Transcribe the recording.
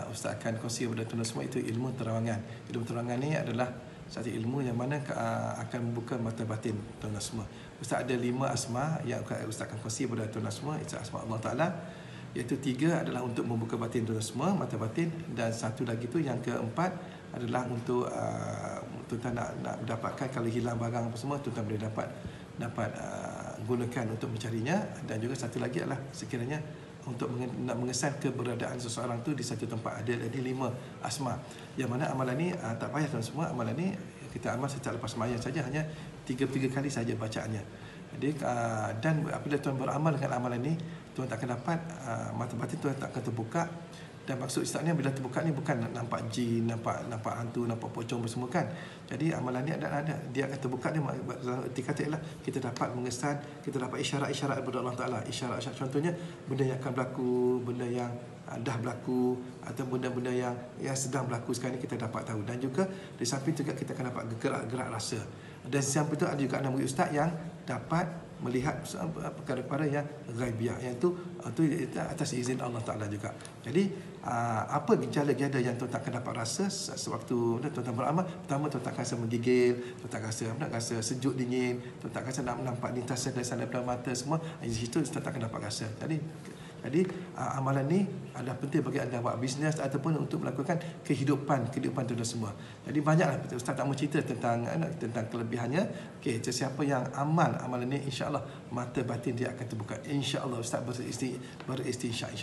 Ustaz akan kongsi kepada tuan semua itu ilmu terawangan. Ilmu terawangan ni adalah satu ilmu yang mana akan membuka mata batin tuan semua. Ustaz ada 5 asma yang Ustaz akan kongsi kepada tuan semua, itu asma Allah Taala. Iaitu 3 adalah untuk membuka batin tuan semua, mata batin, dan satu lagi tu yang keempat adalah untuk tuan nak mendapatkan kalau hilang barang apa semua tuan boleh dapat gunakan untuk mencarinya, dan juga satu lagi adalah sekiranya untuk nak mengesan keberadaan seseorang tu di satu tempat. Ada 5 asma yang mana amalan ni tak payah tuan semua, amalan ni kita amal secara lepas sembahyang saja, hanya 3 kali saja bacaannya. Jadi dan apabila tuan beramal dengan amalan ni, tuan tak akan dapat mata batin tuan tak akan terbuka. Dan maksud Ustaz ni bila terbuka ni bukan nampak jin, nampak hantu, nampak pocong semua kan. Jadi amalan ni ada dia akan terbuka ni, erti kata ialah kita dapat mengesan, kita dapat isyarat-isyarat daripada Allah Taala. Isyarat contohnya benda yang akan berlaku, benda yang dah berlaku, atau benda-benda yang sedang berlaku sekarang ni kita dapat tahu. Dan juga di samping juga kita akan dapat gerak rasa. Dan samping itu ada juga anak murid Ustaz yang dapat melihat perkara-perkara yang ghaibiyah, yang itu atas izin Allah Taala juga. Jadi apa gejala-gejala yang tuan tak akan dapat rasa sewaktu tuan beramal? Pertama, tuan tak rasa menggigil, tuan tak rasa sejuk dingin, tuan tak rasa nak nampak lintasan dari sana dalam mata semua. Di situ tuan tak akan dapat rasa. Jadi amalan ni adalah penting bagi anda buat bisnes ataupun untuk melakukan kehidupan tuan semua. Jadi banyaklah Ustaz tak mau cerita tentang kelebihannya. Okey, sesiapa yang amal amalan ni, insya-Allah mata batin dia akan terbuka. Insya-Allah Ustaz beristighfar insya-Allah.